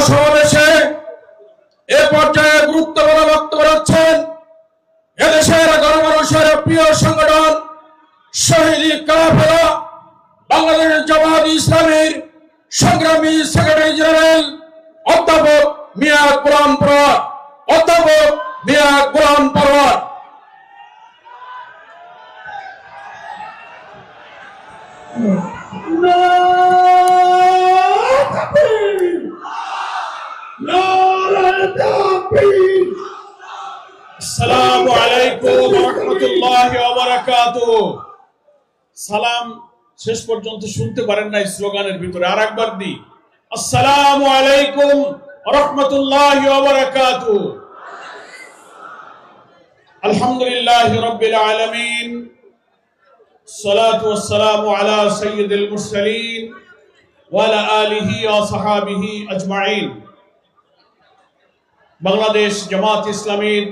সমাবেশে এ পর্যায়ে গুরুত্বপূর্ণ বক্তব্য রাখছেন এদেশের গণমানুষের প্রিয় সংগঠন শহীদ কাফেলা বাংলাদেশ জামাত ইসলামীর সংগ্রামী সেক্রেটারি জেনারেল অধ্যাপক মিয়া গোলাম পরোয়ার। অধ্যাপক মিয়া গোলাম পরোয়ার। আসসালামু আলাইকুম ওয়া রাহমাতুল্লাহি ওয়া বারাকাতুহু। সালাম শেষ পর্যন্ত শুনতে পারেন না স্লোগানের ভিতরে, আরেকবার দি, আসসালামু আলাইকুম ওয়া রাহমাতুল্লাহি ওয়া বারাকাতুহু। আলহামদুলিল্লাহি রাব্বিল আলামিন, সালাতু ওয়াসসালামু আলা সাইয়্যিদিল মুরসালিন ওয়া আলা আলিহি ওয়া সাহাবিহি আজমাইন। বাংলাদেশ জামাত ইসলামীর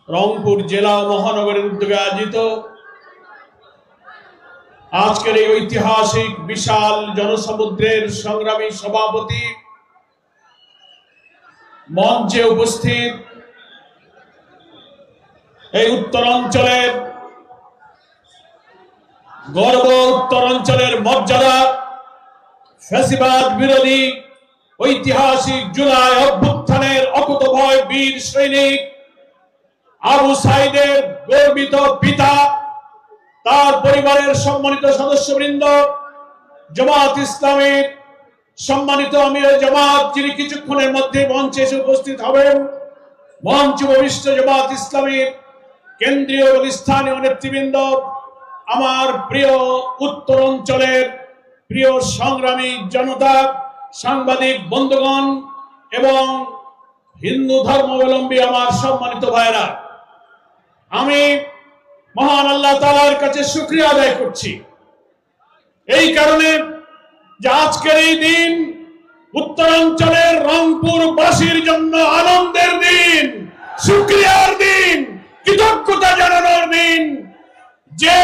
রংপুর জেলা ও মহানগরের উদ্যোগে আয়োজিত আজকের এই ঐতিহাসিক বিশাল জনসমুদ্রের সংগ্রামী সভাপতি, মঞ্চে উপস্থিত এই উত্তরাঞ্চলের গর্ব, উত্তরাঞ্চলের মর্যাদা, ফ্যাসিবাদ বিরোধী ঐতিহাসিক জুলাই অভ্যুত্থানের অকুতভয় বীর সৈনিক আবু সাইদের গর্বিত পিতা, তার পরিবারের সম্মানিত সদস্যবৃন্দ, জামাত ইসলামীর সম্মানিত আমির জামাত যিনি কিছুক্ষণের মধ্যে মঞ্চে এসে উপস্থিত হবেন, মঞ্চ উপবিষ্ট জামাত ইসলামীর কেন্দ্রীয় এবং স্থানীয় নেতৃবৃন্দ, আমার প্রিয় উত্তরাঞ্চলের প্রিয় সংগ্রামী জনতা, সাংবাদিক বন্ধুগণ এবং হিন্দু ধর্মাবলম্বী আমার সম্মানিত ভাইরা, আমি মহান আল্লাহ তাআলার কাছে শুকরিয়া আদায় করছি এই কারণে যে আজকের এই দিন উত্তরাঞ্চলের রংপুরবাসীর জন্য আনন্দের দিন, শুকরিয়ার দিন, কৃতজ্ঞতা জানানোর দিন যে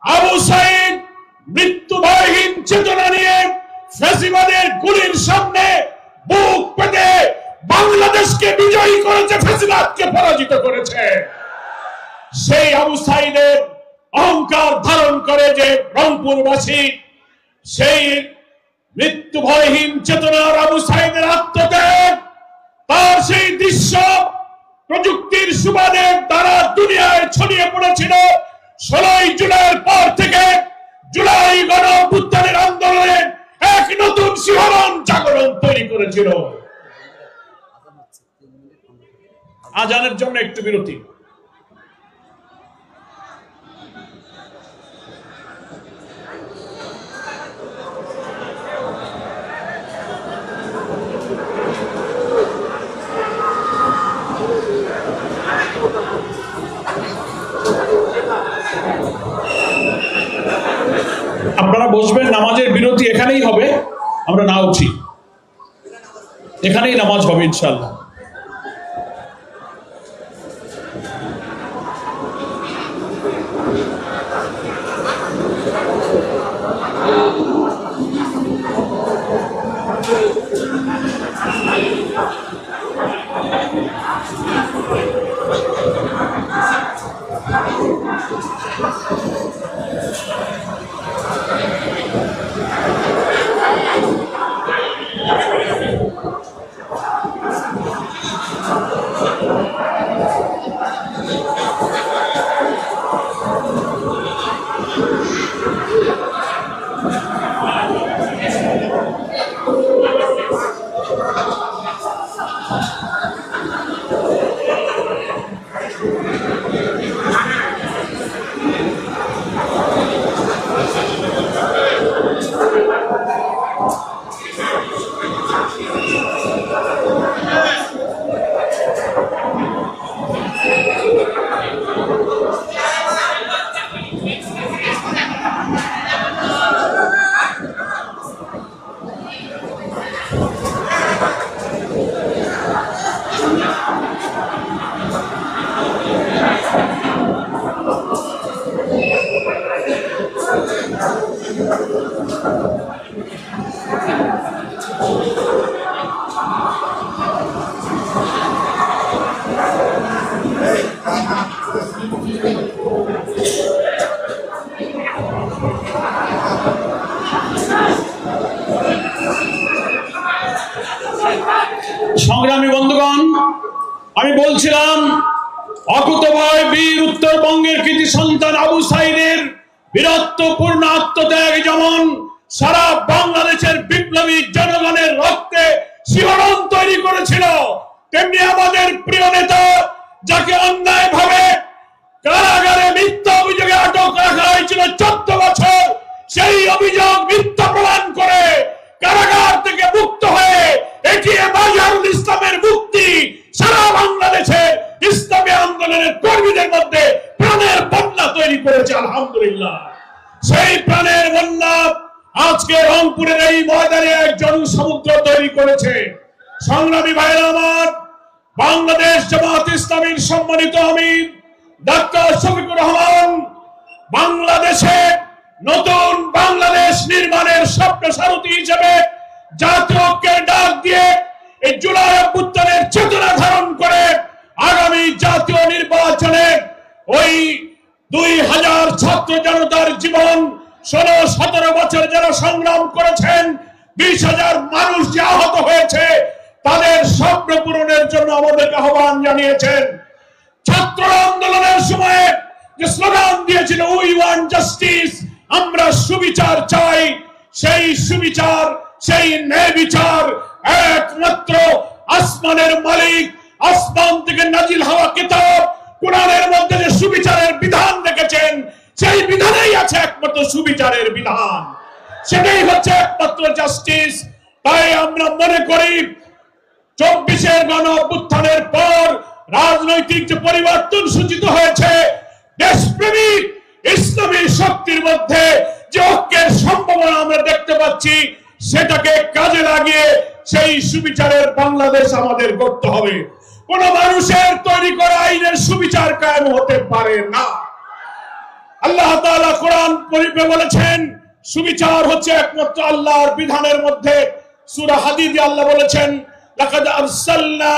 আবু সাইদ মৃত্যুভয়হীন চেতনা নিয়ে ফ্যাসিবাদের গুলির সামনে বুক পেতে বাংলাদেশকে বিজয়ী করেছে, ফ্যাসিবাদকে পরাজিত করেছে। সেই আবু সাইদের অহংকার ধারণ করে যে রংপুরবাসী, সেই মৃত্যুভয়হীন চেতনার আবু সাইদের আত্মত্যাগ, তার সেই দৃশ্য প্রযুক্তির সুবাদে তারা দুনিয়ায় ছড়িয়ে পড়েছিল। 16 জুলাইয়ের পর থেকে জুলাই গণ অভ্যুত্থানের আন্দোলনে এক নতুন শিহরণ জাগরণ তৈরি করেছিল। আজানের জন্য একটু বিরতি। আপনারা বসবেন, নামাজের বিরতি এখানেই হবে, আমরা না উঠি, এখানেই নামাজ হবে ইনশাআল্লাহ। সংগ্রামী বন্ধুগণ, আমি বলছিলাম অকুতোভয় বীর উত্তরবঙ্গের কৃতি সন্তান আবু সাইদের বীরত্বপূর্ণ আত্মত্যাগ যেমন সারা বাংলাদেশের বিপ্লবী জনগণের রক্তে শিহরণ তৈরি করেছিল, তেমনি আমাদের প্রিয় নেতা যাকে অন্যায়ভাবে কারাগারে মিথ্যা অভিযোগে আটক রাখা হয়েছিল 14 বছর, সেই অভিযোগ মিথ্যা প্রমাণ করে কারাগার থেকে মুক্ত হয়ে এটিএম আজহারুল ইসলামের মুক্তি সারা বাংলাদেশে ইসলামী আন্দোলনের কর্মীদের মধ্যে প্রাণের বন্যা তৈরি করেছে। আলহামদুলিল্লাহ, সেই প্রাণের বন্যা আজকে রংপুরের এই ময়দানে এক জনসমুদ্র তৈরি করেছে। সংগ্রামী ভাইরা আমার, বাংলাদেশ জামাত ইসলামীর সম্মানিত আমির ডাক্তার শফিকুর রহমান বাংলাদেশে নতুন বাংলাদেশ নির্মাণের স্বপ্ন সারথী হিসেবে জাতীয় ঐক্যের ডাক দিয়ে এই জুলাই অভ্যুত্থানের চেতনা ধারণ করে আগামী জাতীয় নির্বাচনে ওই 2000 ছাত্র জনতার জীবন 16-17 বছর যারা সংগ্রাম করেছেন, 20,000 মানুষ যে আহত হয়েছে, তাদের স্বপ্ন পূরণের জন্য আমাদেরকে আহ্বান জানিয়েছেন। ছাত্র আন্দোলনের সময় যে স্লোগান দিয়েছিল উই ওয়ান্ট জাস্টিস, আমরা সুবিচার চাই, সেই সুবিচার, সেই ন্যায় বিচার একমাত্র আসমানের মালিক, আসমান থেকে নাজিল হওয়া কিতাব কোরআনের মধ্যে যে সুবিচারের বিধান রেখেছেন, সেই বিধানেই আছে একমাত্র সুবিচারের বিধান, সেটাই হচ্ছে একমাত্র জাস্টিস। তাই আমরা মনে করি 24-এর গণ অভ্যুত্থানের পর রাজনৈতিক যে পরিবর্তন সূচিত হয়েছে, দেশপ্রেমিক ইসলামী শক্তির মধ্যে যে ঐক্যের সম্ভাবনা আমরা দেখতে পাচ্ছি, সেটাকে কাজে লাগিয়ে সেই সুবিচারের বাংলাদেশ আমাদের করতে হবে। কোন মানুষের তৈরি করা আইনের সুবিচার কায়েম হতে পারে না। আল্লাহ তাআলা কোরআন শরীফে বলেছেন সুবিচার হচ্ছে একমাত্র আল্লাহর বিধানের মধ্যে। সূরা হাদীদে আল্লাহ বলেছেন লাকাদ আরসালনা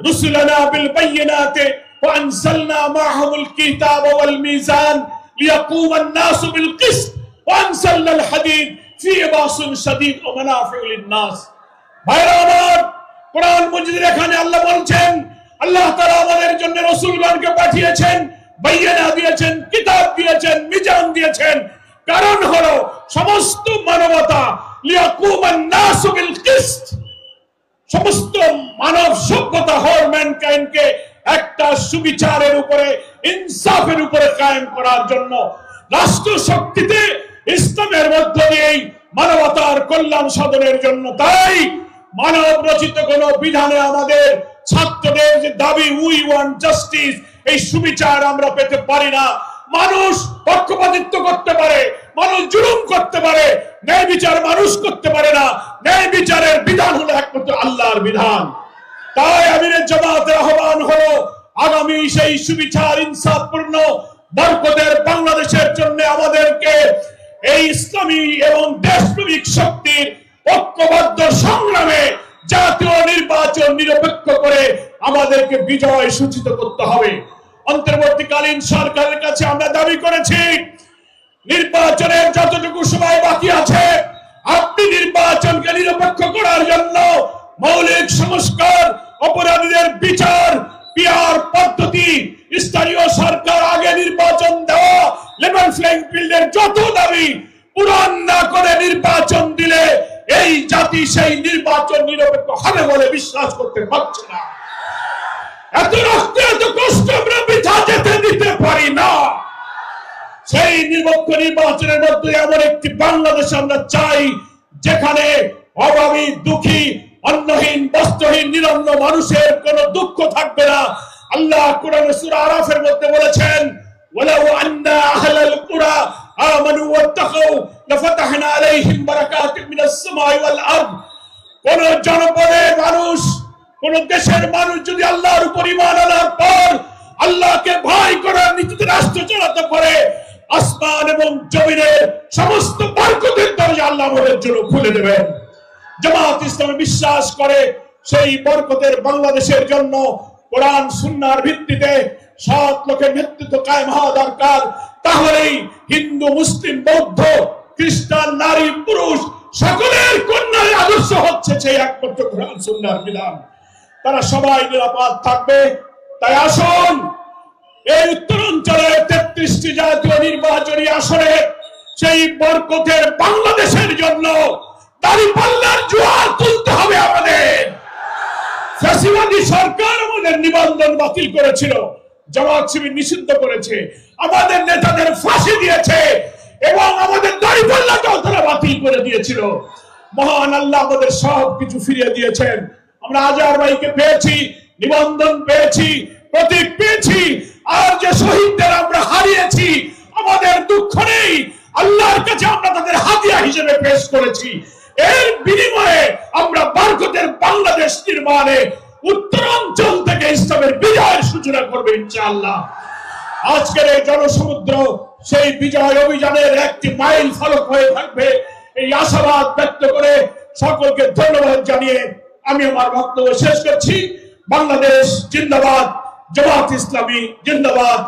রুসুলানা বিল বাইয়িনাতি ওয়া আনজালনা মাআহুমুল কিতাবা ওয়াল মিজান লিয়াকুমান নাসু বিল কিসত ওয়া আনজালনাল হাদীদ ফীহি বাসুন শাদীদ ওয়া মানাফিউ লিন-নাস। ভাইরা আমার, কোরআন মজিদের এখানে আল্লাহ বলছেন আল্লাহ তাআলা আমাদের জন্য রাসূলগণকে পাঠিয়েছেন, বাইয়িনা দিয়েছেন, কিতাব দিয়েছেন, মিজান দিয়েছেন। কারণ হলো সমস্ত মানবতা লিয়াকুমান নাসু বিল কিসত, সমস্ত মানব সভ্যতা হোল ম্যানকাইন্ডকে একটা সুবিচারের উপরে, ইনসাফের উপরে কায়েম করার জন্য, রাষ্ট্র শক্তিতে ইসলামের মধ্য দিয়েই মানবতার কল্যাণ সাধনের জন্য। তাই মানব রচিত কোন বিধানে আমাদের ছাত্রদের যে দাবি উই ওয়ান্ট জাস্টিস, এই সুবিচার আমরা পেতে পারি না। মানুষ পক্ষপাতিত্ব করতে পারে, মানুষ জুলুম করতে পারে, ন্যায় বিচার মানুষ করতে পারে না। ন্যায় বিচারের বিধান হলো একমাত্র আল্লাহর বিধান। তাই আমিরের জামাতের আহ্বান হলো আগামী সেই সুবিচার ইনসাফপূর্ণ বরকতের বাংলাদেশের জন্য আমাদেরকে এই ইসলামী এবং দেশপ্রেমিক শক্তির ঐক্যবদ্ধ সংগ্রামে জাতীয় নির্বাচন নিরপেক্ষ করে আমাদেরকে বিজয় সূচিত করতে হবে। অন্তর্বর্তীকালীন সরকারের কাছে আমরা দাবি করেছি নির্বাচনের যতটুকু সময় বাকি আছে, আপনি নির্বাচনকে নিরপেক্ষ করার জন্য মৌলিক সংস্কার, অপরাধীদের বিচার, পিআর পদ্ধতি, স্থানীয় সরকার আগে নির্বাচন দেওয়া, লেভেল প্লেইং ফিল্ডের যত দাবি পূরণ না করে নির্বাচন দিলে এই জাতি সেই নির্বাচন নিরপেক্ষ হবে বলে বিশ্বাস করতে পারছে না। এত রক্ত, এত কষ্ট আমরা বৃথা যেতে দিতে পারি না। সেই নিরপেক্ষ নির্বাচনের মধ্যে এমন একটি বাংলাদেশ আমরা চাই যেখানে অভাবী, দুঃখী, অন্নহীন, বস্ত্রহীন, নিরন্ন মানুষের কোনো দুঃখ থাকবে না। আল্লাহ কোরআনে সূরা আরাফের মধ্যে বলেছেন ওয়ালাউ আন্না আহলাল কুরা আমানু ওয়াত্তাকু লাফাতাহনা আলাইহিম বারাকাতিম মিনাস সামাই ওয়াল আরদ। কোন জনপদের মানুষ, কোন দেশের মানুষ যদি আল্লাহর উপর ঈমান আনার পর আল্লাহকে ভয় করার নীতিতে রাষ্ট্র চালাতে পারে, আসমান এবং জমিনের সমস্ত বরকতের দরজা আল্লাহ আমাদের জন্য খুলে দেবেন। জামাত ইসলামে বিশ্বাস করে সেই বরকতের বাংলাদেশের জন্য কোরআন সুন্নাহর ভিত্তিতে সৎ লোকের নেতৃত্ব কায়েম হওয়া দরকার। তাহলেই হিন্দু, মুসলিম, বৌদ্ধ, খ্রিস্টান, নারী, পুরুষ সকলের কন্যার আদর্শ হচ্ছে সেই একমাত্র কোরআন সুন্নাহর বিধান। তারা সবাই নিরাপদ থাকবে। তাই আসুন এই উত্তরাঞ্চলের 33টি জাতীয় নির্বাচনী আসনে সেই বরকতের বাংলাদেশের জন্য দাঁড়িপাল্লার জোয়ার তুলতে হবে আমাদের। ফ্যাসিবাদী সরকার আমাদের নিবন্ধন বাতিল করেছিল, জামাত শিবির নিষিদ্ধ করেছে, আমাদের নেতাদের ফাঁসি দিয়েছে এবং আমাদের দাঁড়িপাল্লাটাও তারা বাতিল করে দিয়েছিল। মহান আল্লাহ আমাদের সব কিছু ফিরিয়ে দিয়েছেন। আমরা আজহার ভাইকে পেয়েছি, নিবন্ধন পেয়েছি, প্রতীক পেয়েছি, আর যে শহীদদের আমরা হারিয়েছি আমাদের দুঃখ নেই, আল্লাহর কাছে আমরা তাদের হাদিয়া হিসেবে পেশ করেছি। এর বিনিময়ে আমরা বরকতের বাংলাদেশ নির্মাণে উত্তরাঞ্চল থেকে ইসলামের বিজয়ের সূচনা করবে ইনশাআল্লাহ। আজকের এই জনসমুদ্র সেই বিজয় অভিযানের একটি মাইল ফলক হয়ে থাকবে, এই আশাবাদ ব্যক্ত করে সকলকে ধন্যবাদ জানিয়ে আমি আমার বক্তব্য শেষ করছি। বাংলাদেশ জিন্দাবাদ, জামাত ইসলামী জিন্দাবাদ।